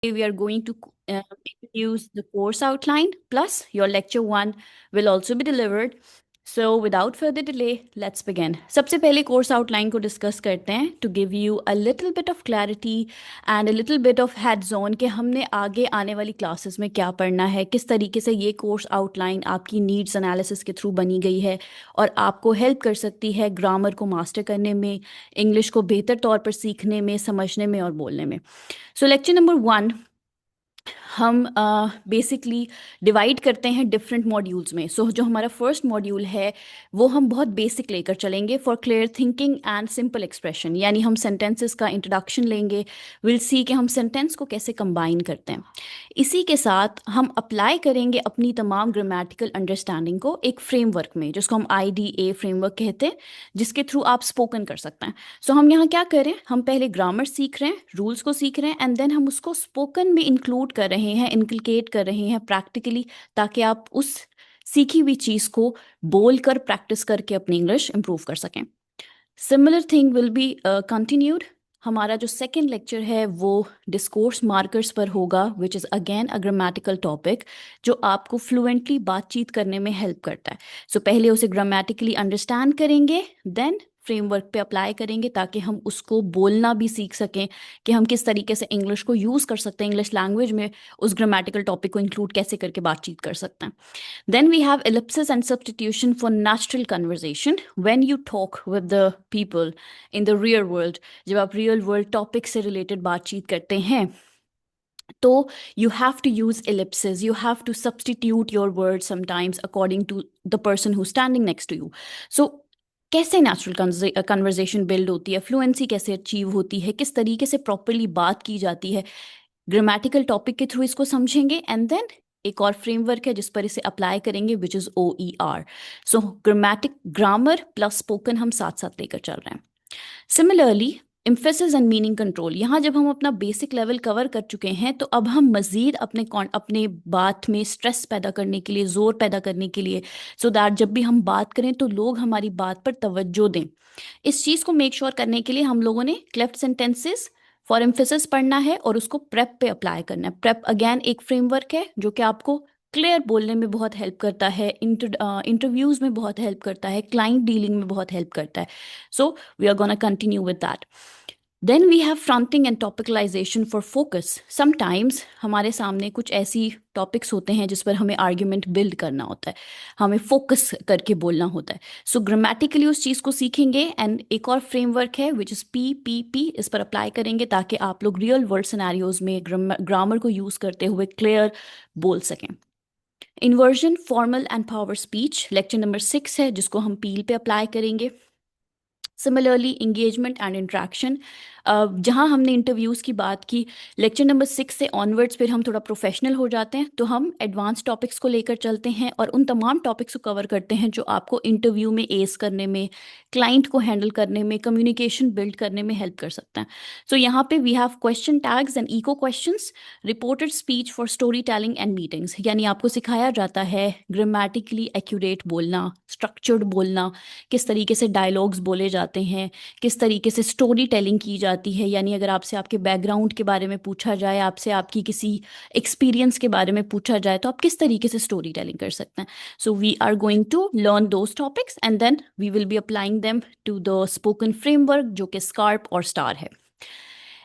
We are going to introduce the course outline, plus your lecture one will also be delivered. So without further delay, let's begin. सबसे पहले course outline को discuss करते हैं to give you a little bit of clarity and a little bit of hands on कि हमने आगे आने वाली क्लासेस में क्या पढ़ना है, किस तरीके से ये कोर्स आउटलाइन आपकी नीड्स एनालिसिस के थ्रू बनी गई है और आपको हेल्प कर सकती है ग्रामर को मास्टर करने में, इंग्लिश को बेहतर तौर पर सीखने में, समझने में और बोलने में. सो लेक्चर नंबर 1 हम बेसिकली डिवाइड करते हैं डिफरेंट मॉड्यूल्स में. सो जो हमारा फर्स्ट मॉड्यूल है वो हम बहुत बेसिक लेकर चलेंगे for clear thinking and simple expression, यानी हम सेंटेंसेस का इंट्रोडक्शन लेंगे. विल सी कि हम सेंटेंस को कैसे कंबाइन करते हैं. इसी के साथ हम अप्लाई करेंगे अपनी तमाम ग्रामेटिकल अंडरस्टैंडिंग को एक फ्रेमवर्क में, जिसको हम IDA फ्रेमवर्क कहते हैं, जिसके थ्रू आप स्पोकन कर सकते हैं. सो हम यहाँ क्या करें, हम पहले ग्रामर सीख रहे हैं, रूल्स को सीख रहे हैं, एंड देन हम उसको स्पोकन में इंक्लूड कर रहे हैं, इनकलकेट कर रहे हैं प्रैक्टिकली, ताकि आप उस सीखी हुई चीज़ को बोलकर प्रैक्टिस करके अपनी इंग्लिश इंप्रूव कर सकें. Similar thing will be continued. हमारा जो सेकेंड लेक्चर है वो डिस्कोर्स मार्कर्स पर होगा, which is again a grammatical topic जो आपको फ्लुएंटली बातचीत करने में हेल्प करता है. सो पहले उसे ग्रामेटिकली अंडरस्टैंड करेंगे, देन फ्रेमवर्क पे अप्लाई करेंगे ताकि हम उसको बोलना भी सीख सकें कि हम किस तरीके से इंग्लिश को यूज़ कर सकते हैं, इंग्लिश लैंग्वेज में उस ग्रामेटिकल टॉपिक को इंक्लूड कैसे करके बातचीत कर सकते हैं. Then we have ellipsis and substitution for natural conversation. When you talk with the people in the real world, जब आप real world topic से related बातचीत करते हैं, तो you have to use ellipses. You have to substitute your words sometimes according to the person who's standing next to you. So कैसे natural conversation build होती है, फ्लुएंसी कैसे अचीव होती है, किस तरीके से प्रॉपरली बात की जाती है, ग्रामेटिकल टॉपिक के थ्रू इसको समझेंगे. एंड देन एक और फ्रेमवर्क है जिस पर इसे अप्लाई करेंगे, which is OER. So grammar plus spoken हम साथ साथ लेकर चल रहे हैं. Similarly emphasis and meaning control, यहाँ जब हम अपना बेसिक लेवल कवर कर चुके हैं तो अब हम मज़ीद अपने बात में स्ट्रेस पैदा करने के लिए, ज़ोर पैदा करने के लिए, सो दैट जब भी हम बात करें तो लोग हमारी बात पर तवज्जो दें. इस चीज़ को मेक श्योर करने के लिए हम लोगों ने क्लेफ्ट सेंटेंसेस फॉर एम्फेसिस पढ़ना है और उसको प्रेप पे अप्लाई करना है. प्रेप अगेन एक फ्रेमवर्क है जो कि आपको क्लियर बोलने में बहुत हेल्प करता है, इंटरव्यूज़ में बहुत हेल्प करता है, क्लाइंट डीलिंग में बहुत हेल्प करता है. So we are gonna continue with that. Then we have fronting and topicalisation for focus. Sometimes हमारे सामने कुछ ऐसी टॉपिक्स होते हैं जिस पर हमें आर्ग्यूमेंट बिल्ड करना होता है, हमें फोकस करके बोलना होता है. सो ग्रामेटिकली उस चीज़ को सीखेंगे. एंड एक और फ्रेमवर्क है विच इज़ PPP, इस पर अप्लाई करेंगे ताकि आप लोग रियल वर्ल्ड सिनेरियोज में ग्रामर को यूज़ करते हुए क्लियर बोल सकें. Inversion, formal and power speech lecture number 6 है, जिसको हम पील पे अप्लाई करेंगे. सिमिलरली इंगेजमेंट एंड इंट्रैक्शन, जहाँ हमने इंटरव्यूज़ की बात की, लेक्चर नंबर 6 से ऑनवर्ड्स फिर हम थोड़ा प्रोफेशनल हो जाते हैं, तो हम एडवांस टॉपिक्स को लेकर चलते हैं और उन तमाम टॉपिक्स को कवर करते हैं जो आपको इंटरव्यू में एस करने में, क्लाइंट को हैंडल करने में, कम्युनिकेशन बिल्ड करने में हेल्प कर सकते हैं. सो यहाँ पे we have question tags and echo questions, reported speech for story telling and meetings, यानी आपको सिखाया जाता है ग्रामेटिकली एक्यूरेट बोलना, स्ट्रक्चर्ड बोलना, किस तरीके से डायलॉग्स बोले जाते हैं, किस तरीके से स्टोरी टेलिंग की जाती है. यानी अगर आपसे आपके बैकग्राउंड के बारे में पूछा जाए, आपसे आपकी किसी एक्सपीरियंस के बारे में पूछा जाए, तो आप किस तरीके से स्टोरी टेलिंग कर सकते हैं. So we are going to learn those topics and then we will be applying them to the spoken framework, जो कि स्कार्प और स्टार है.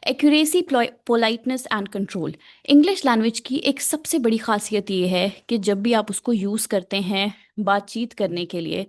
Accuracy, politeness and control. English language की एक सबसे बड़ी खासियत ये है कि जब भी आप उसको यूज़ करते हैं बातचीत करने के लिए,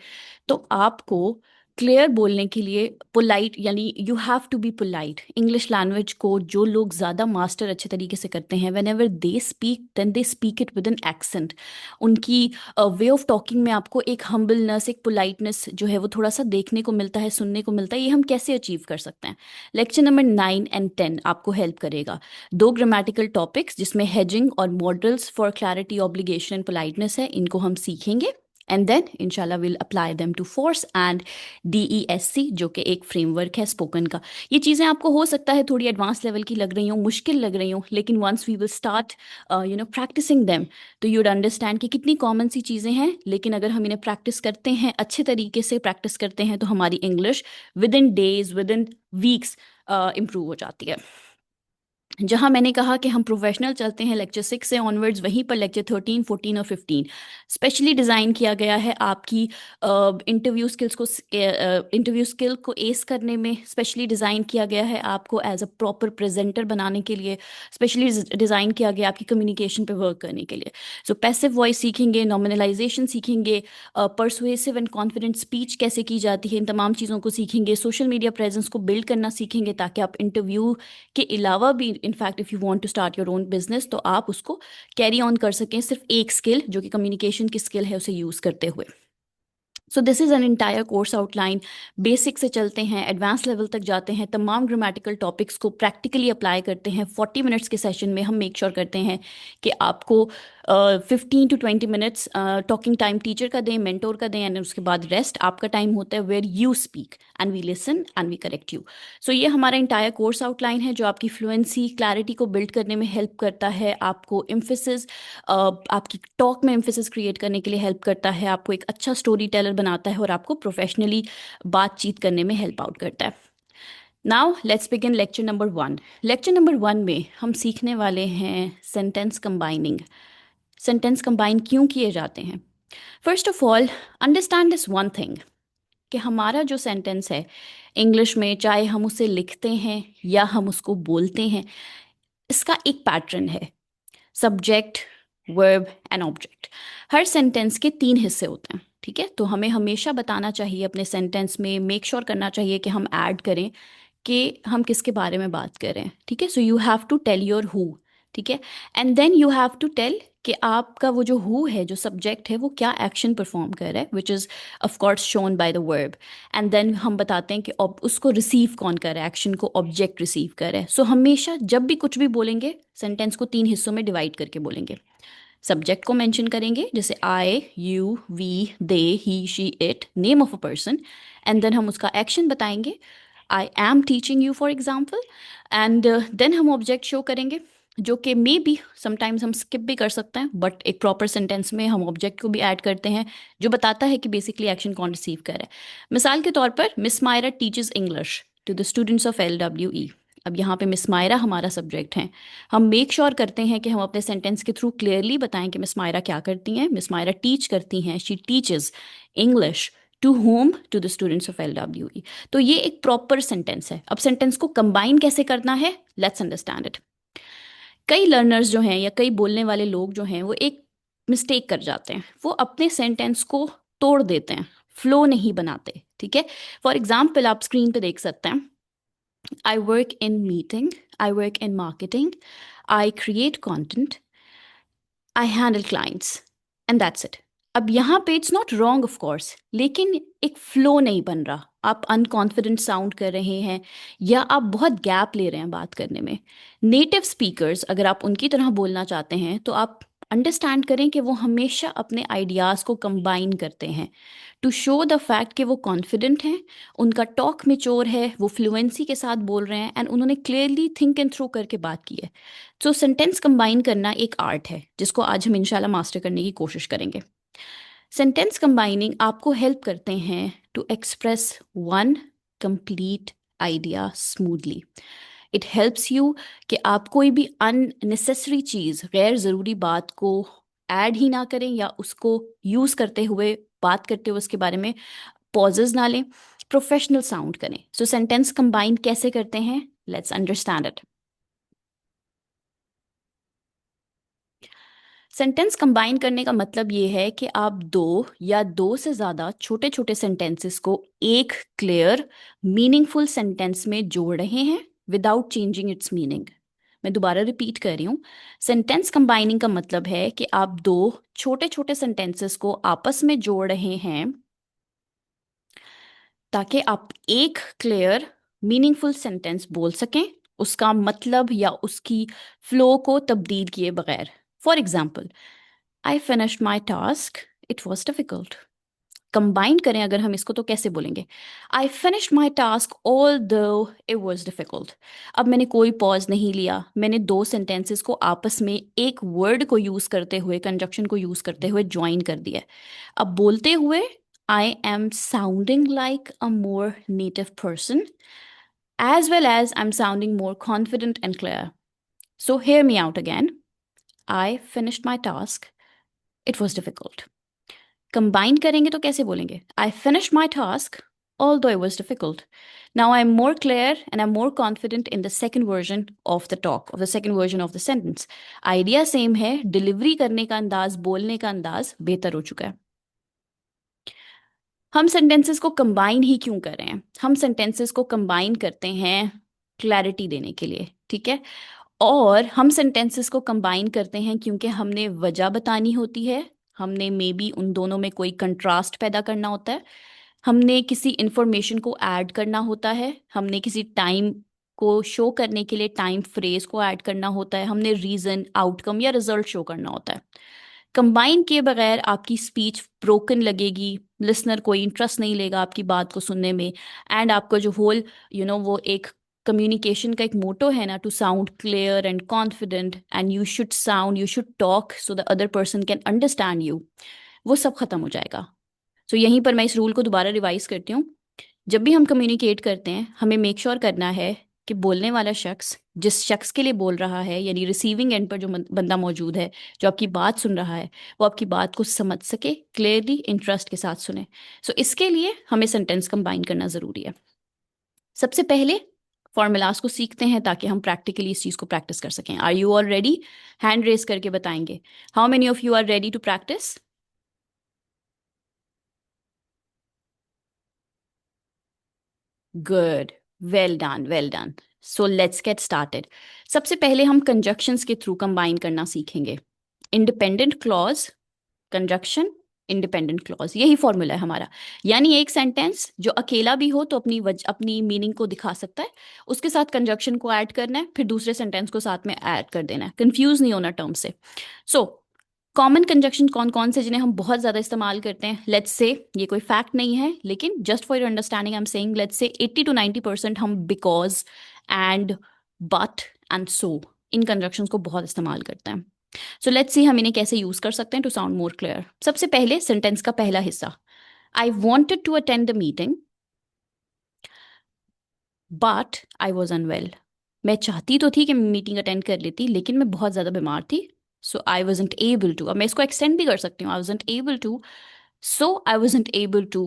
तो आपको क्लियर बोलने के लिए पोलाइट, यानी you have to be polite. English language को जो लोग ज़्यादा मास्टर अच्छे तरीके से करते हैं, whenever they speak then they speak it with an accent. उनकी वे ऑफ टॉकिंग में आपको एक हम्बलनेस, एक पोलाइटनेस जो है वो थोड़ा सा देखने को मिलता है, सुनने को मिलता है. ये हम कैसे अचीव कर सकते हैं? लेक्चर नंबर 9 एंड 10 आपको हेल्प करेगा. दो ग्रामेटिकल टॉपिक्स जिसमें हेजिंग और modals for clarity, obligation and politeness है, इनको हम सीखेंगे. एंड देन इंशाल्लाह will apply them to force and DESC, जो कि एक फ्रेमवर्क है स्पोकन का. ये चीज़ें आपको हो सकता है थोड़ी एडवांस लेवल की लग रही हों, मुश्किल लग रही हों, लेकिन once we will start practicing them, तो यूड अंडरस्टैंड कि कितनी कॉमन सी चीज़ें हैं, लेकिन अगर हम इन्हें प्रैक्टिस करते हैं, अच्छे तरीके से प्रैक्टिस करते हैं, तो हमारी English with in days, with in weeks improve हो जाती है. जहां मैंने कहा कि हम प्रोफेशनल चलते हैं लेक्चर 6 से ऑनवर्ड्स, वहीं पर लेक्चर 13, 14 और 15 स्पेशली डिज़ाइन किया गया है आपकी इंटरव्यू स्किल को एस करने में, स्पेशली डिज़ाइन किया गया है आपको एज अ प्रॉपर प्रेजेंटर बनाने के लिए, स्पेशली डिज़ाइन किया गया आपकी कम्युनिकेशन पे वर्क करने के लिए। सो पैसिव वॉइस सीखेंगे, नॉमिनलाइजेशन सीखेंगे, परसुएसिव एंड कॉन्फिडेंट स्पीच कैसे की जाती है, इन तमाम चीज़ों को सीखेंगे। सोशल मीडिया प्रेजेंस को बिल्ड करना सीखेंगे ताकि आप इंटरव्यू के अलावा भी, in fact if you want to start your own business, तो आप उसको कैरी ऑन कर सकें सिर्फ एक स्किल जो कि कम्युनिकेशन की स्किल है उसे यूज़ करते हुए। So this is an entire course outline. Basic से चलते हैं, एडवांस लेवल तक जाते हैं, तमाम ग्रामेटिकल टॉपिक्स को प्रैक्टिकली अप्लाई करते हैं। 40 मिनट्स के सेशन में हम मेक श्योर करते हैं कि आपको 15 to 20 minutes talking time teacher का दें, मेंटोर का दें, एंड उसके बाद रेस्ट आपका टाइम होता है where you speak and we listen and we correct you. So ये हमारा इंटायर कोर्स आउटलाइन है जो आपकी फ्लुएंसी, क्लैरिटी को बिल्ड करने में हेल्प करता है, आपको एम्फेसिस, आपकी टॉक में एम्फेसिस क्रिएट करने के लिए हेल्प करता है, आपको एक अच्छा स्टोरी टेलर बनाता है और आपको प्रोफेशनली बातचीत करने में हेल्प आउट करता है। Now let's begin lecture number 1। Lecture number 1 में हम सीखने वाले हैं सेंटेंस कंबाइनिंग। सेंटेंस कंबाइन क्यों किए जाते हैं? First of all, understand this one thing कि हमारा जो सेंटेंस है इंग्लिश में, चाहे हम उसे लिखते हैं या हम उसको बोलते हैं, इसका एक पैटर्न है: subject, verb and object. Her sentence के 3 हिस्से होते हैं, ठीक है? तो हमें हमेशा बताना चाहिए अपने सेंटेंस में, मेक श्योर करना चाहिए कि हम ऐड करें कि हम किसके बारे में बात कर रहे हैं, ठीक है? So you have to tell your who, ठीक है? And then you have to tell कि आपका वो जो हु है, जो सब्जेक्ट है, वो क्या एक्शन परफॉर्म कर रहा है, which is of course shown by the verb. And then हम बताते हैं कि उसको रिसीव कौन कर रहा है, एक्शन को ऑब्जेक्ट रिसीव कर रहा है। सो हमेशा जब भी कुछ भी बोलेंगे, सेंटेंस को 3 हिस्सों में डिवाइड करके बोलेंगे। सब्जेक्ट को मेंशन करेंगे, जैसे I, you, we, they, he, she, it, name of a person, and then हम उसका एक्शन बताएंगे, I am teaching you for example. And then हम ऑब्जेक्ट शो करेंगे, जो कि मे बी समटाइम्स हम स्किप भी कर सकते हैं, बट एक प्रॉपर सेंटेंस में हम ऑब्जेक्ट को भी ऐड करते हैं जो बताता है कि बेसिकली एक्शन कौन रिसीव कर रहा है। मिसाल के तौर पर, Miss Myra teaches English to the students of LWE। अब यहाँ पे मिस मायरा हमारा सब्जेक्ट है। हम मेक श्योर करते हैं कि हम अपने सेंटेंस के थ्रू क्लियरली बताएं कि मिस मायरा क्या करती हैं। मिस मायरा टीच करती हैं, she teaches English to home, to the students of LWE। तो ये एक प्रॉपर सेंटेंस है। अब सेंटेंस को कंबाइन कैसे करना है, लेट्स अंडरस्टैंड इट। कई लर्नर्स जो हैं या कई बोलने वाले लोग जो हैं वो एक मिस्टेक कर जाते हैं, वो अपने सेंटेंस को तोड़ देते हैं, फ्लो नहीं बनाते, ठीक है? फॉर एग्जाम्पल आप स्क्रीन पे देख सकते हैं, I work in meeting, I work in marketing, I create content, I handle clients, and that's it. अब यहाँ पे it's not wrong of course, लेकिन एक फ्लो नहीं बन रहा, आप अनकॉन्फिडेंट साउंड कर रहे हैं या आप बहुत गैप ले रहे हैं बात करने में। नेटिव स्पीकर्स अगर आप उनकी तरह बोलना चाहते हैं तो आप अंडरस्टैंड करें कि वो हमेशा अपने आइडियाज़ को कंबाइन करते हैं टू शो द फैक्ट कि वो कॉन्फिडेंट हैं, उनका टॉक मेच्योर है, वो फ्लुएंसी के साथ बोल रहे हैं, एंड उन्होंने क्लियरली थिंक एंड थ्रू करके बात की है। सो सेंटेंस कंबाइन करना एक आर्ट है जिसको आज हम इंशाल्लाह मास्टर करने की कोशिश करेंगे। सेंटेंस कंबाइनिंग आपको हेल्प करते हैं to express one complete idea smoothly. It helps you कि आप कोई भी अननेसेसरी चीज़, गैर ज़रूरी बात को ऐड ही ना करें या उसको यूज़ करते हुए, बात करते हुए उसके बारे में पॉजेज ना लें, प्रोफेशनल साउंड करें। सो सेंटेंस कंबाइन कैसे करते हैं, let's understand it. Sentence combine करने का मतलब ये है कि आप दो या दो से ज़्यादा छोटे छोटे सेंटेंसेस को एक क्लियर मीनिंगफुल सेंटेंस में जोड़ रहे हैं विदाउट चेंजिंग इट्स मीनिंग। मैं दोबारा रिपीट कर रही हूँ, सेंटेंस कंबाइनिंग का मतलब है कि आप दो छोटे छोटे सेंटेंसेस को आपस में जोड़ रहे हैं ताकि आप एक क्लियर मीनिंगफुल सेंटेंस बोल सकें, उसका मतलब या उसकी फ्लो को तब्दील किए बगैर। For example, I finished my task, it was difficult. Combine करें अगर हम इसको तो कैसे बोलेंगे, I finished my task all दो इट वॉज डिफिकल्ट। अब मैंने कोई पॉज नहीं लिया, मैंने दो सेंटेंसेस को आपस में एक वर्ड को यूज करते हुए, कंजक्शन को यूज करते हुए ज्वाइन कर दिया। अब बोलते हुए, I am sounding like a more native person as well as I am sounding more confident and clear. So hear me out again. I finished my task. It was difficult. Combine करेंगे तो कैसे बोलेंगे? I finished my task, although it was difficult. Now I'm more clear and I'm more confident in the second version of the talk, of the second version of the sentence. Idea same है, delivery करने का अंदाज, बोलने का अंदाज बेहतर हो चुका है. हम सेंटेंसेस को कंबाइन ही क्यों कर रहे हैं? हम सेंटेंसेस को कंबाइन करते हैं क्लैरिटी देने के लिए, ठीक है? और हम सेंटेंसेस को कंबाइन करते हैं क्योंकि हमने वजह बतानी होती है, हमने मे बी उन दोनों में कोई कंट्रास्ट पैदा करना होता है, हमने किसी इंफॉर्मेशन को ऐड करना होता है, हमने किसी टाइम को शो करने के लिए टाइम फ्रेज को ऐड करना होता है, हमने रीजन, आउटकम या रिजल्ट शो करना होता है. कंबाइन किए बगैर आपकी स्पीच ब्रोकन लगेगी, लिसनर कोई इंटरेस्ट नहीं लेगा आपकी बात को सुनने में, एंड आपका जो होल वो एक कम्युनिकेशन का एक मोटो है ना, to sound clear and confident, and you should talk so the other person can understand you, वो सब खत्म हो जाएगा. सो यहीं पर मैं इस रूल को दोबारा रिवाइज करती हूँ. जब भी हम कम्युनिकेट करते हैं हमें मेक श्योर करना है कि बोलने वाला शख्स जिस शख्स के लिए बोल रहा है, यानी रिसीविंग एंड पर जो बंदा मौजूद है, जो आपकी बात सुन रहा है, वो आपकी बात को समझ सके, क्लियरली इंटरेस्ट के साथ सुने. सो इसके लिए हमें सेंटेंस कंबाइन करना ज़रूरी है. सबसे पहले फॉर्मूलाज को सीखते हैं ताकि हम प्रैक्टिकली इस चीज़ को प्रैक्टिस कर सकें. Are you all ready? Hand raise करके बताएंगे. How many of you are ready to practice? Good, well done, well done. So let's get started. सबसे पहले हम कंजक्शंस के थ्रू कंबाइन करना सीखेंगे. Independent clause, conjunction, independent clause, यही formula है हमारा. यानी एक सेंटेंस जो अकेला भी हो तो अपनी मीनिंग को दिखा सकता है, उसके साथ कंजक्शन को ऐड करना है, फिर दूसरे सेंटेंस को साथ में ऐड कर देना है. कंफ्यूज नहीं होना टर्म से. सो कॉमन कंजक्शन कौन कौन से जिन्हें हम बहुत ज़्यादा इस्तेमाल करते हैं? लेट्स से, ये कोई फैक्ट नहीं है लेकिन just for your understanding I am saying, let's say 80 to 90% हम because and but and so in conjunctions को बहुत इस्तेमाल करते हैं. सो लेट्स सी हम इन्हें कैसे यूज कर सकते हैं टू साउंड मोर क्लियर. सबसे पहले सेंटेंस का पहला हिस्सा, I wanted to attend the meeting but I was unwell. मैं चाहती तो थी कि मैं मीटिंग अटेंड कर लेती लेकिन मैं बहुत ज़्यादा बीमार थी. So I wasn't able to. अब मैं इसको एक्सटेंड भी कर सकती हूँ, I wasn't able to. So I wasn't able to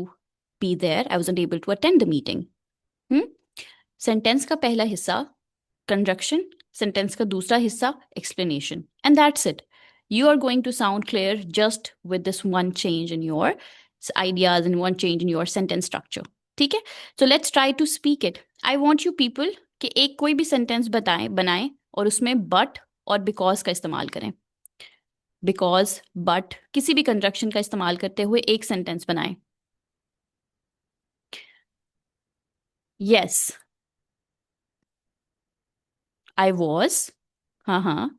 be there, I wasn't able to attend the meeting. Sentence का पहला हिस्सा कंजक्शन, सेंटेंस का दूसरा हिस्सा explanation, and that's it. You are going to sound clear just with this one change in your ideas and one change in your sentence structure. ठीक है? So let's try to speak it. I want you people कि एक कोई भी sentence बनाएं और उसमें but और because का इस्तेमाल करें. Because, but, किसी भी कंजक्शन का इस्तेमाल करते हुए एक सेंटेंस बनाएं. Yes, I was. हाँ हाँ.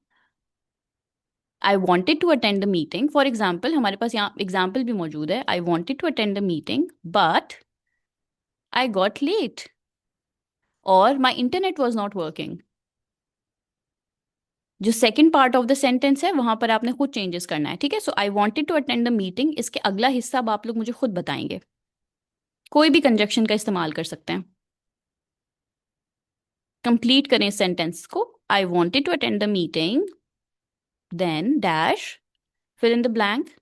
I wanted to attend the meeting. For example, हमारे पास यहाँ एग्जाम्पल भी मौजूद है. I wanted to attend the meeting, but I got late. Or my internet was not working. जो second part of the sentence है वहां पर आपने खुद चेंजेस करना है. ठीक है? So I wanted to attend the meeting, इसके अगला हिस्सा अब आप लोग मुझे खुद बताएंगे. कोई भी कंजक्शन का इस्तेमाल कर सकते हैं. कंप्लीट करें सेंटेंस को. I wanted to attend the meeting, then dash, fill in the blank.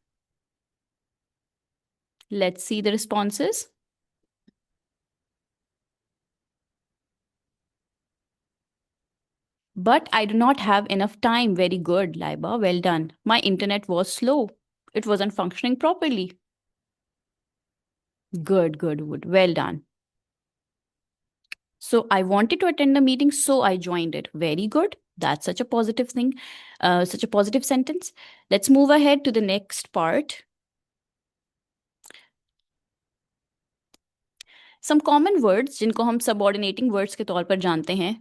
Let's see the responses. But I do not have enough time. Very good, Laiba. Well done. My internet was slow. It wasn't functioning properly. Good, good, good. Well done. So I wanted to attend the meeting, so I joined it. Very good. That's such a positive thing, such a positive sentence. Let's move ahead to the next part. Some common words जिनको हम subordinating words के तौर पर जानते हैं.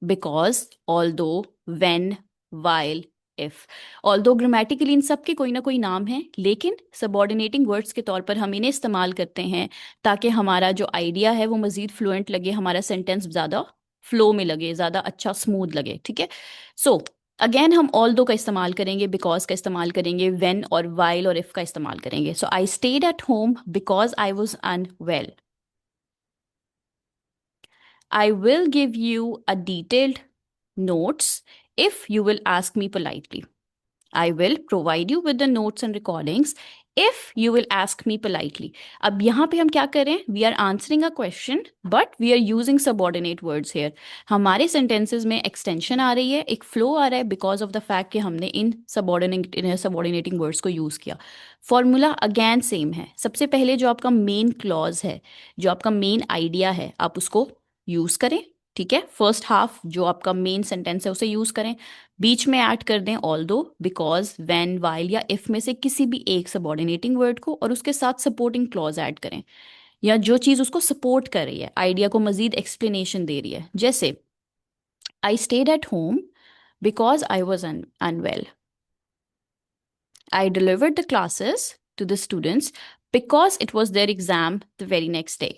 Because, although, when, while, if. Although grammatically इन सब के कोई ना कोई नाम है, लेकिन सबॉर्डिनेटिंग वर्ड्स के तौर पर हम इन्हें इस्तेमाल करते हैं ताकि हमारा जो आइडिया है वो मज़ीद फ्लुएंट लगे, हमारा सेंटेंस ज़्यादा फ्लो में लगे, ज़्यादा अच्छा स्मूथ लगे. ठीक है? सो अगेन हम ऑल्दो का इस्तेमाल करेंगे, बिकॉज का इस्तेमाल करेंगे, व्हेन और वाइल और इफ़ का इस्तेमाल करेंगे. So I stayed at home because I was unwell. I will give you a detailed notes if you will ask me politely. I will provide you with the notes and recordings if you will ask me politely. अब यहाँ पे हम क्या करें? We are answering a question, but we are using subordinate words here. हमारे sentences में extension आ रही है, एक flow आ रहा है because of the fact कि हमने इन subordinating words को use किया. Formula again same है. सबसे पहले जो आपका main clause है, जो आपका main idea है, आप उसको use करें. ठीक है, फर्स्ट हाफ जो आपका मेन सेंटेंस है उसे यूज करें. बीच में ऐड कर दें ऑल दो, बिकॉज, व्हेन, व्हाइल या इफ में से किसी भी एक सबऑर्डिनेटिंग वर्ड को, और उसके साथ सपोर्टिंग क्लॉज ऐड करें, या जो चीज उसको सपोर्ट कर रही है, आइडिया को मजीद एक्सप्लेनेशन दे रही है. जैसे I stayed at home because I was unwell. I delivered the classes to the students because it was their exam the very next day.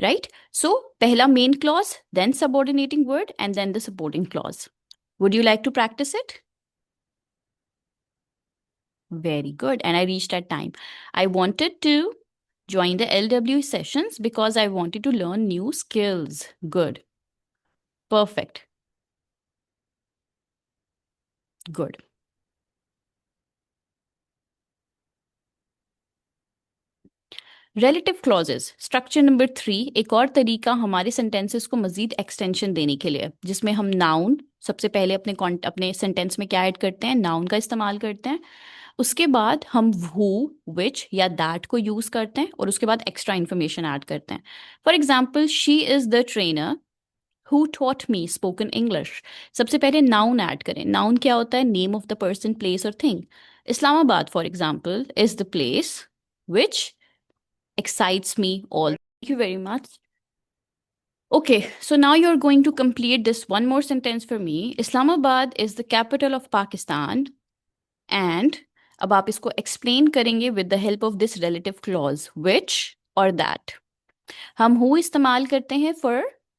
Right? So, pehla main clause, then subordinating word, and then the supporting clause. Would you like to practice it? Very good. And I reached that time. I wanted to join the LW sessions because I wanted to learn new skills. Good. Perfect. Good. Relative clauses, structure number 3, एक और तरीका हमारे sentences को मजीद extension देने के लिए, जिसमें हम नाउन सबसे पहले अपने सेंटेंस में क्या ऐड करते हैं? नाउन का इस्तेमाल करते हैं. उसके बाद हम हु, विच या दैट को यूज करते हैं, और उसके बाद एक्स्ट्रा इन्फॉर्मेशन ऐड करते हैं. For example, she is the trainer who taught me spoken English. सबसे पहले नाउन ऐड करें. नाउन क्या होता है? Name of the person, place और thing. Islamabad, for example, is the place which excites me all. Thank you very much. Okay, so now you're going to complete this one more sentence for me. Islamabad is the capital of Pakistan. And अब आप इसको explain करेंगे with the help of this relative clause, which or that. हम who इस्तेमाल करते हैं for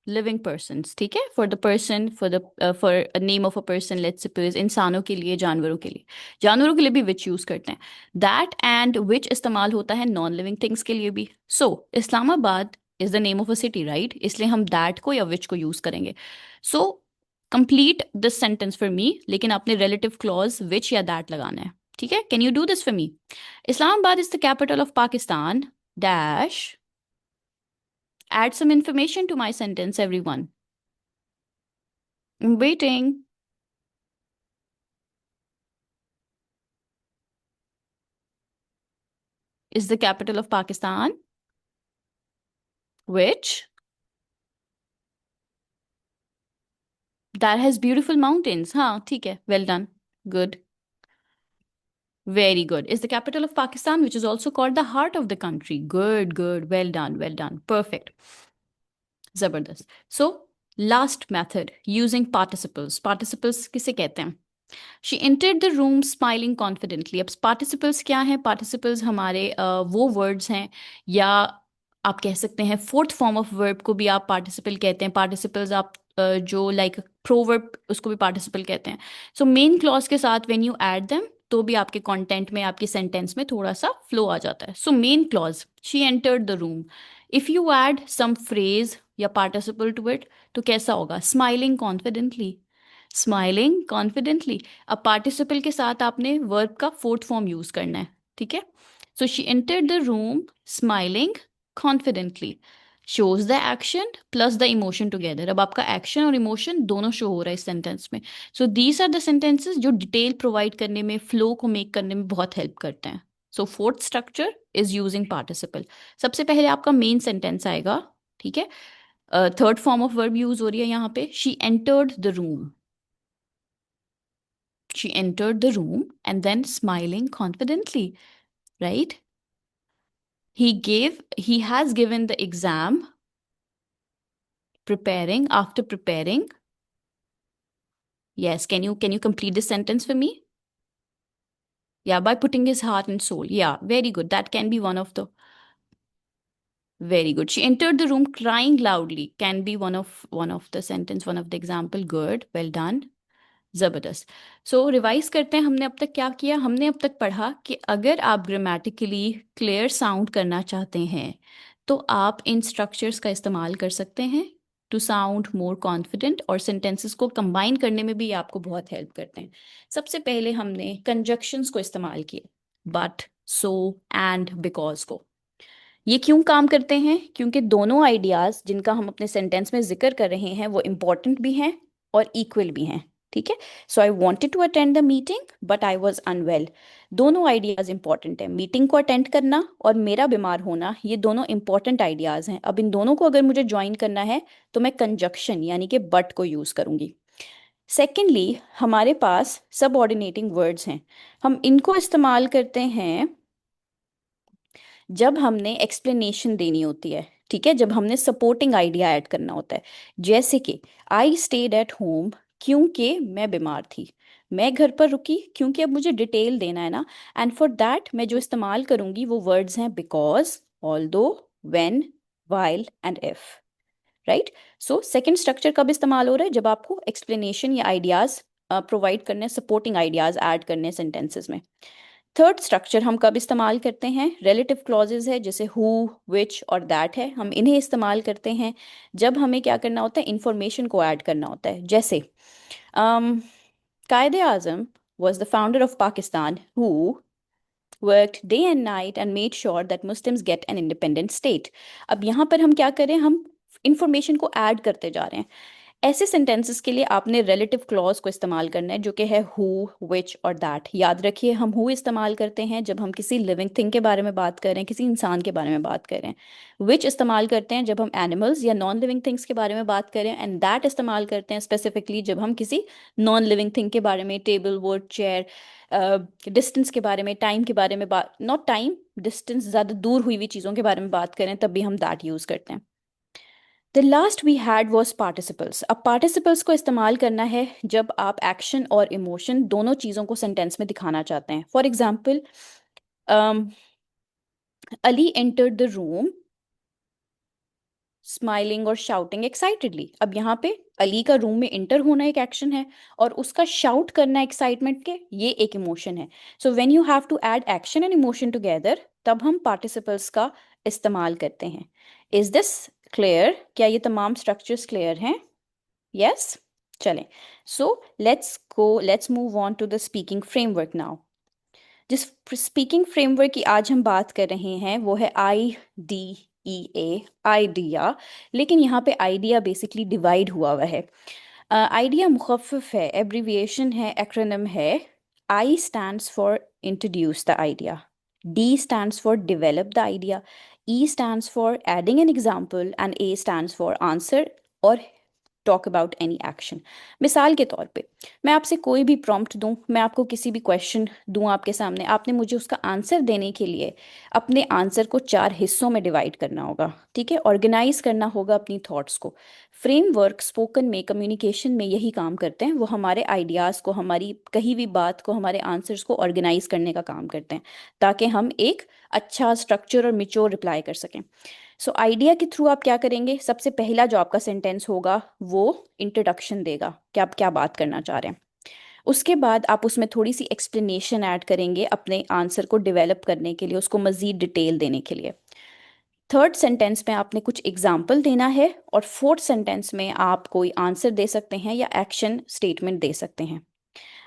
living persons, ठीक है? For the person, for a name of a person, let's suppose, इंसानों के लिए, जानवरों के लिए. जानवरों के लिए भी which यूज करते हैं. That and which इस्तेमाल होता है नॉन लिविंग थिंग्स के लिए भी. So, Islamabad is the name of a city, right? इसलिए हम that को या which को यूज करेंगे. So, complete this sentence for me, लेकिन आपने relative clause which या that लगाना है. ठीक है? Can you do this for me? Islamabad is the capital of Pakistan. Dash. Add some information to my sentence, everyone. I'm waiting. Is the capital of Pakistan. Which? That has beautiful mountains. हाँ, ठीक है. Well done. Good. Very good. Is the capital of Pakistan, which is also called the heart of the country. Good, good. Well done, well done. Perfect. Zabardast. So, last method, using participles. Participles किसे कहते हैं? She entered the room smiling confidently. अब participles क्या हैं? Participles हमारे वो words हैं, या आप कह सकते हैं फोर्थ फॉर्म ऑफ वर्ब को भी आप पार्टिसिपल कहते हैं. पार्टिसिपल्स आप जो लाइक प्रोवर्ब, उसको भी पार्टिसिपल कहते हैं. सो मेन क्लॉज के साथ व्हेन यू ऐड देम, तो भी आपके कंटेंट में, आपके सेंटेंस में थोड़ा सा फ्लो आ जाता है. So main clause, she entered the room. If you add some phrase या पार्टिसिपल टू इट, तो कैसा होगा? Smiling confidently. Smiling confidently. अब पार्टिसिपल के साथ आपने वर्ब का फोर्थ फॉर्म यूज करना है. ठीक है? So she entered the room smiling confidently. Shows the action plus the emotion together. अब आपका action और emotion दोनों शो हो रहा है इस सेंटेंस में. So these are the sentences जो डिटेल प्रोवाइड करने में, फ्लो को मेक करने में बहुत हेल्प करते हैं. So fourth structure is using participle. सबसे पहले आपका मेन सेंटेंस आएगा. ठीक है? Third form of verb use हो रही है यहाँ पे. She entered the room. She entered the room and then smiling confidently. Right? He has given the exam after preparing. Yes, can you complete this sentence for me? Yeah, by putting his heart and soul. Yeah, very good. That can be one of the. Very good. She entered the room crying loudly. Can be one of the sentence, one of the example. Good. Well done. जबरदस्त. So revise करते हैं. हमने अब तक क्या किया? हमने अब तक पढ़ा कि अगर आप ग्रामेटिकली क्लियर साउंड करना चाहते हैं, तो आप इन स्ट्रक्चर्स का इस्तेमाल कर सकते हैं. टू साउंड मोर कॉन्फिडेंट, और सेंटेंसेस को कंबाइन करने में भी ये आपको बहुत हेल्प करते हैं। सबसे पहले हमने कंजक्शंस को इस्तेमाल किए, बट, सो, एंड, बिकॉज को। ये क्यों काम करते हैं? क्योंकि दोनों आइडियाज जिनका हम अपने सेंटेंस में जिक्र कर रहे हैं वो इम्पोर्टेंट भी हैं और इक्वल भी हैं। ठीक है, so I wanted to attend the meeting but I was unwell. दोनों आइडियाज इंपॉर्टेंट है, मीटिंग को अटेंड करना और मेरा बीमार होना, ये दोनों इंपॉर्टेंट आइडियाज हैं। अब इन दोनों को अगर मुझे ज्वाइन करना है तो मैं कंजक्शन यानी कि बट को यूज करूंगी। सेकेंडली, हमारे पास सबऑर्डिनेटिंग वर्ड्स हैं। हम इनको इस्तेमाल करते हैं जब हमने एक्सप्लेनेशन देनी होती है। ठीक है, जब हमने सपोर्टिंग आइडिया ऐड करना होता है। जैसे कि आई स्टेड एट होम क्योंकि मैं बीमार थी। मैं घर पर रुकी क्योंकि अब मुझे डिटेल देना है ना। एंड फॉर दैट मैं जो इस्तेमाल करूंगी वो वर्ड्स हैं because, although, when, while and if. Right. So second structure कब इस्तेमाल हो रहा है? जब आपको एक्सप्लेनेशन या आइडियाज प्रोवाइड करने, सपोर्टिंग आइडियाज ऐड करने सेंटेंसेस में। थर्ड स्ट्रक्चर हम कब इस्तेमाल करते हैं? रिलेटिव क्लॉजेज है, जैसे हु, विच और दैट है। हम इन्हें इस्तेमाल करते हैं जब हमें क्या करना होता है? इंफॉर्मेशन को ऐड करना होता है। जैसे Quaid-e Azam was the founder of Pakistan who worked day and night and made sure that Muslims get an independent state. अब यहाँ पर हम क्या करें? हम इंफॉर्मेशन को ऐड करते जा रहे हैं। ऐसे सेंटेंसेस के लिए आपने रिलेटिव क्लॉज को इस्तेमाल करना है, जो कि है हु, विच और दैट। याद रखिए, हम हु इस्तेमाल करते हैं जब हम किसी लिविंग थिंग के बारे में बात कर रहे हैं, किसी इंसान के बारे में बात कर रहे हैं। विच इस्तेमाल करते हैं जब हम एनिमल्स या नॉन लिविंग थिंग्स के बारे में बात कर रहे हैं। एंड दैट इस्तेमाल करते हैं स्पेसिफिकली जब हम किसी नॉन लिविंग थिंग के बारे में, टेबल, वुड, चेयर, डिस्टेंस के बारे में, टाइम के बारे में बात, नॉट टाइम, डिस्टेंस, ज़्यादा दूर हुई हुई चीज़ों के बारे में बात करें, तब भी हम दैट यूज़ करते हैं। The last we had was participles. अब पार्टिसिपल्स को इस्तेमाल करना है जब आप एक्शन और इमोशन दोनों चीज़ों को सेंटेंस में दिखाना चाहते हैं। For example, Ali entered the room smiling और शाउटिंग एक्साइटेडली। अब यहाँ पे अली का रूम में इंटर होना एक एक्शन है और उसका शाउट करना एक्साइटमेंट के, ये एक इमोशन है। So when you have to add action and emotion together, तब हम पार्टिसिपल्स का इस्तेमाल करते हैं। Is this clear? क्या ये तमाम स्ट्रक्चर्स क्लियर हैं? यस। चलें, so let's move on to the speaking framework now. जिस स्पीकिंग फ्रेमवर्क की आज हम बात कर रहे हैं वो है IDEA, आइडिया। लेकिन यहाँ पे आइडिया बेसिकली डिवाइड हुआ हुआ है। आइडिया मुखफ़फ़ है, एब्रीविएशन है, एक्रोनिम है। I stands for introduce the idea, D stands for develop the idea, E stands for adding an example, and A stands for answer or talk about any action. मिसाल के तौर पे मैं आपसे कोई भी प्रॉम्प्ट दूं, मैं आपको किसी भी क्वेश्चन दूं आपके सामने, आपने मुझे उसका आंसर देने के लिए अपने आंसर को 4 हिस्सों में डिवाइड करना होगा। ठीक है, ऑर्गेनाइज करना होगा अपनी थॉट्स को। फ्रेमवर्क स्पोकन में, कम्युनिकेशन में यही काम करते हैं। वो हमारे आइडियाज़ को, हमारी कही हुई बात को, हमारे आंसर्स को ऑर्गेनाइज करने का काम करते हैं, ताकि हम एक अच्छा स्ट्रक्चर और मिच्योर रिप्लाई कर सकें। सो आइडिया के थ्रू आप क्या करेंगे? सबसे पहला जो आपका सेंटेंस होगा वो इंट्रोडक्शन देगा कि आप क्या बात करना चाह रहे हैं। उसके बाद आप उसमें थोड़ी सी एक्सप्लेनेशन ऐड करेंगे अपने आंसर को डेवलप करने के लिए, उसको मज़ीद डिटेल देने के लिए। थर्ड सेंटेंस में आपने कुछ एग्जाम्पल देना है, और फोर्थ सेंटेंस में आप कोई आंसर दे सकते हैं या एक्शन स्टेटमेंट दे सकते हैं।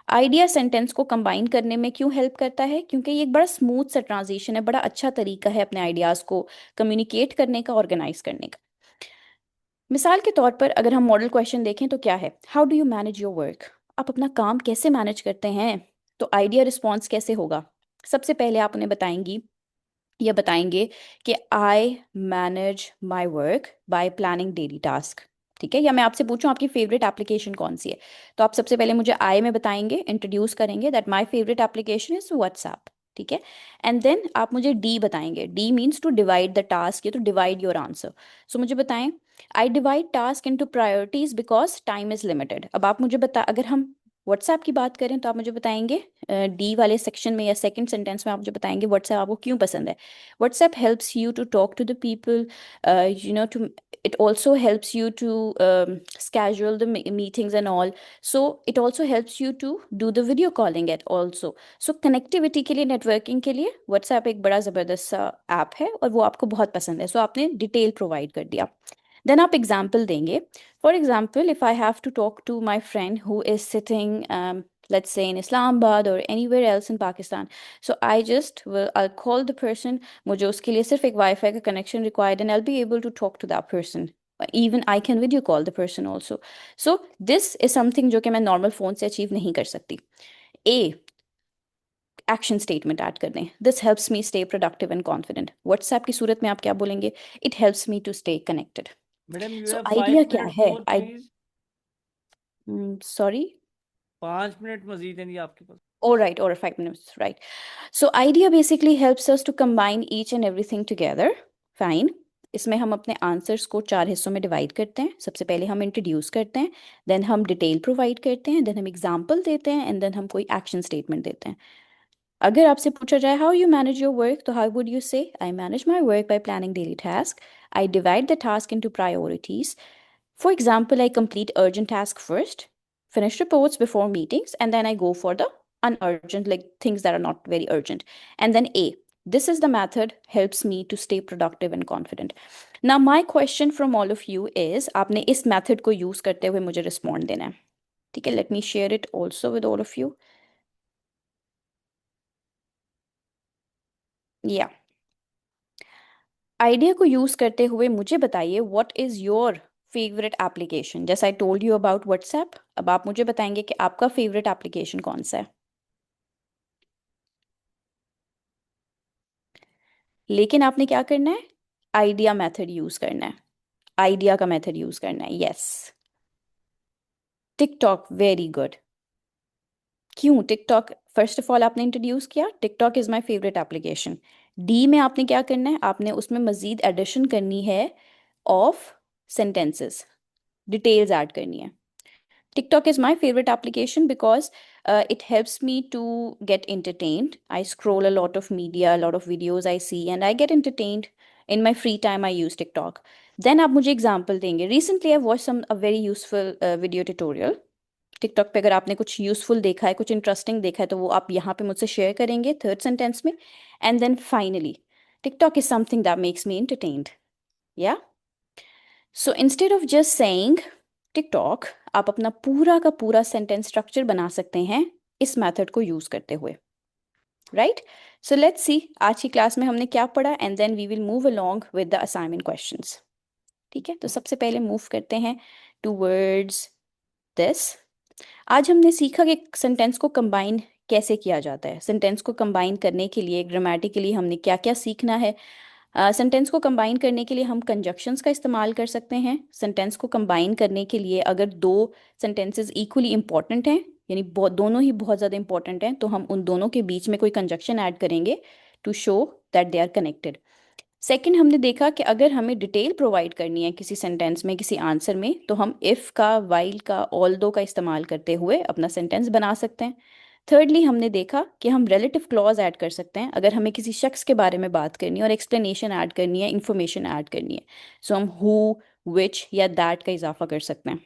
आइडिया सेंटेंस को कंबाइन करने में क्यों हेल्प करता है? क्योंकि ये एक बड़ा स्मूथ सा ट्रांजिशन है, बड़ा अच्छा तरीका है अपने आइडियाज़ को कम्युनिकेट करने का, ऑर्गेनाइज करने का। मिसाल के तौर पर अगर हम मॉडल क्वेश्चन देखें तो क्या है? How do you manage your work? आप अपना काम कैसे मैनेज करते हैं? तो आइडिया रिस्पॉन्स कैसे होगा? सबसे पहले आप उन्हें बताएंगी या बताएंगे कि I manage my work by planning daily task. ठीक है, या मैं आपसे पूछूं आपकी फेवरेट एप्लीकेशन कौन सी है, तो आप सबसे पहले मुझे आई में बताएंगे, इंट्रोड्यूस करेंगे that my favourite application is WhatsApp. ठीक है, एंड देन आप मुझे डी बताएंगे। D means to divide the task, या to divide your answer. So मुझे बताएं, I divide task into priorities because time is limited. अब आप मुझे बता, अगर हम व्हाट्सएप की बात करें तो आप मुझे बताएंगे डी वाले सेक्शन में या सेकंड सेंटेंस में आप मुझे बताएंगे व्हाट्सएप आपको क्यों पसंद है। WhatsApp helps you to talk to the people, to it also helps you to schedule the meetings and all. So it also helps you to do the video calling at also. So connectivity के लिए, networking के लिए WhatsApp एक बड़ा ज़बरदस्त सा app है और वो आपको बहुत पसंद है। So आपने डिटेल प्रोवाइड कर दिया। देन आप एग्जाम्पल देंगे. For example, if I have to talk to my friend who is sitting let's say in Islamabad or anywhere else in Pakistan. So I'll call the person. मुझे उसके लिए सिर्फ एक wifi का connection required and I'll be able to talk to that person. Even I can video call the person also. So this is something जो कि मैं normal phone से achieve नहीं कर सकती. A, एक्शन स्टेटमेंट ऐड कर दें. This helps me stay productive and confident. WhatsApp की सूरत में आप क्या बोलेंगे? It helps me to stay connected. Madam you so have idea 5 क्या मिनट है? More I please. Sorry. 5 minute मजीद है नहीं आपके पास. All right, or 5 minutes, right. So idea basically helps us to combine each and everything together. Fine. इसमें हम अपने answers को 4 हिस्सों में डिवाइड करते हैं. सबसे पहले हम इंट्रोड्यूस करते हैं, देन हम डिटेल प्रोवाइड करते हैं, देन हम एग्जाम्पल देते हैं, एंड देन हम कोई एक्शन स्टेटमेंट देते हैं. अगर आपसे पूछा जाए how you manage your work, तो हाउ वुड यू से? I manage my work by planning daily task. I divide the task into priorities. For example, I complete urgent tasks first, finish reports before meetings, and then I go for the unurgent, like things that are not very urgent. And then A. This is the method helps me to stay productive and confident. Now, my question from all of you is, आपने इस method को use करते हुए मुझे respond देना है. ठीक है, let me share it also with all of you. Yeah. Idea को यूज करते हुए मुझे बताइए what is your favourite application. जैसे I told you about WhatsApp, अब आप मुझे बताएंगे कि आपका फेवरेट एप्लीकेशन कौन सा है. लेकिन आपने क्या करना है? आइडिया मेथड यूज करना है. आइडिया का मेथड यूज करना है. Yes, TikTok, very good. क्यों टिकटॉक? फर्स्ट ऑफ ऑल आपने इंट्रोड्यूस किया, TikTok is my favourite application. D में आपने क्या करना है? आपने उसमें मजीद एडिशन करनी है ऑफ सेंटेंसेस, डिटेल्स ऐड करनी है. TikTok is my favorite application because it helps me to get entertained. I scroll a lot of media, a lot of videos I see, and I get entertained. In my free time, I use TikTok. Then आप मुझे example देंगे. Recently, I've watched a very useful video tutorial. TikTok पे अगर आपने कुछ useful देखा है, कुछ interesting देखा है, तो वो आप यहाँ पे मुझसे share करेंगे third sentence में. And then finally, TikTok is something that makes me entertained. Yeah? So instead of just saying TikTok, आप अपना पूरा का पूरा सेंटेंस स्ट्रक्चर बना सकते हैं इस मेथड को यूज करते हुए. राइट. सो लेट्स सी आज की क्लास में हमने क्या पढ़ा, and then we will move along with the assignment questions. ठीक है, तो सबसे पहले मूव करते हैं टूवर्ड्स दिस. आज हमने सीखा कि सेंटेंस को कंबाइन कैसे किया जाता है. सेंटेंस को कंबाइन करने के लिए ग्रामेटिकली हमने क्या क्या सीखना है. सेंटेंस को कंबाइन करने के लिए हम कंजक्शंस का इस्तेमाल कर सकते हैं. सेंटेंस को कंबाइन करने के लिए अगर दो सेंटेंसेस इक्वली इंपॉर्टेंट हैं, यानी दोनों ही बहुत ज़्यादा इंपॉर्टेंट हैं, तो हम उन दोनों के बीच में कोई कंजक्शन ऐड करेंगे to show that they are connected. Second, हमने देखा कि अगर हमें डिटेल प्रोवाइड करनी है किसी सेंटेंस में, किसी आंसर में, तो हम इफ़ का, वाइल का, ऑल दो का इस्तेमाल करते हुए अपना सेंटेंस बना सकते हैं. थर्डली, हमने देखा कि हम रिलेटिव क्लॉज ऐड कर सकते हैं अगर हमें किसी शख्स के बारे में बात करनी है और एक्सप्लेनेशन ऐड करनी है, इंफॉर्मेशन ऐड करनी है. सो हम हु, विच या दैट का इजाफा कर सकते हैं.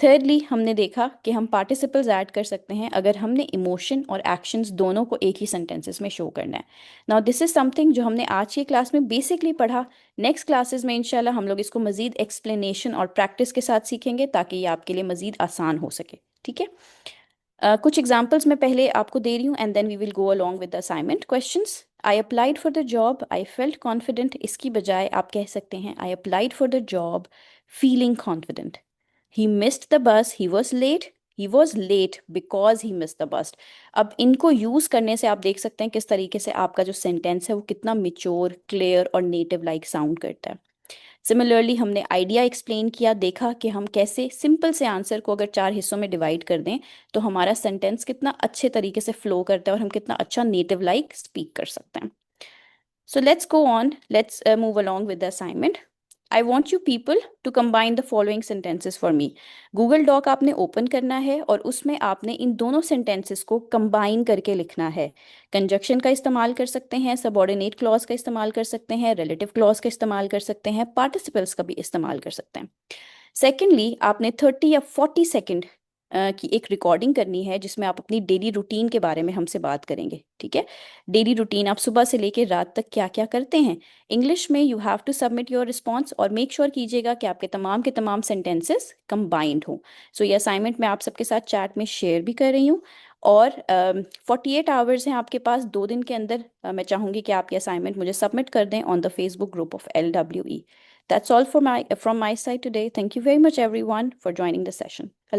थर्डली, हमने देखा कि हम पार्टिसिपल्स ऐड कर सकते हैं अगर हमने इमोशन और एक्शंस दोनों को एक ही सेंटेंसेस में शो करना है. नाउ दिस इज समथिंग जो हमने आज की क्लास में बेसिकली पढ़ा. नेक्स्ट क्लासेस में इंशाल्लाह हम लोग इसको मजीद एक्सप्लेनेशन और प्रैक्टिस के साथ सीखेंगे ताकि ये आपके लिए मजीद आसान हो सके. ठीक है. कुछ एग्जाम्पल्स मैं पहले आपको दे रही हूँ and then we will go along with the assignment questions. I applied for the job, I felt confident. इसकी बजाय आप कह सकते हैं I applied for the job feeling confident. He missed the bus, he was late. He was late because he missed the bus. अब इनको use करने से आप देख सकते हैं किस तरीके से आपका जो सेंटेंस है वो कितना मिच्योर, क्लियर और नेटिव लाइक साउंड करता है. सिमिलरली, हमने आइडिया एक्सप्लेन किया, देखा कि हम कैसे सिंपल से आंसर को अगर 4 हिस्सों में डिवाइड कर दें तो हमारा सेंटेंस कितना अच्छे तरीके से फ्लो करता है और हम कितना अच्छा नेटिव लाइक स्पीक कर सकते हैं. So let's go on. Let's move along with the assignment. I want you people to combine the following sentences for me. Google Doc आपने ओपन करना है और उसमें आपने इन दोनों सेंटेंसेस को कंबाइन करके लिखना है. कंजक्शन का इस्तेमाल कर सकते हैं, सबऑर्डिनेट क्लॉज का इस्तेमाल कर सकते हैं, रिलेटिव क्लॉज का इस्तेमाल कर सकते हैं, पार्टिसिपल्स का भी इस्तेमाल कर सकते हैं. सेकेंडली, आपने 30 या 40 सेकेंड की एक रिकॉर्डिंग करनी है जिसमें आप अपनी डेली रूटीन के बारे में हमसे बात करेंगे, ठीक है। डेली रूटीन आप सुबह से लेकर रात तक क्या क्या करते हैं। इंग्लिश में you have to submit your response और मेक श्योर कीजिएगा कि आपके तमाम के तमाम सेंटेंसेस कंबाइंड हों। सो ये असाइनमेंट मैं आप सबके साथ चैट में शेयर भी कर रही हूँ। और 48 आवर्स हैं आपके पास, 2 दिन के अंदर मैं चाहूँगी कि आप ये असाइनमेंट मुझे सबमिट कर दें on the Facebook group of LWE। That's all from my side today. Thank you very much everyone for joining the session. Allah